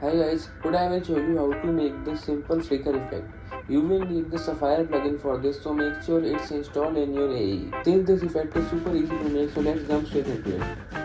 Hi guys, today I will show you how to make this simple flicker effect. You will need the Sapphire plugin for this, so make sure it's installed in your AE. Since this effect is super easy to make, so let's jump straight into it.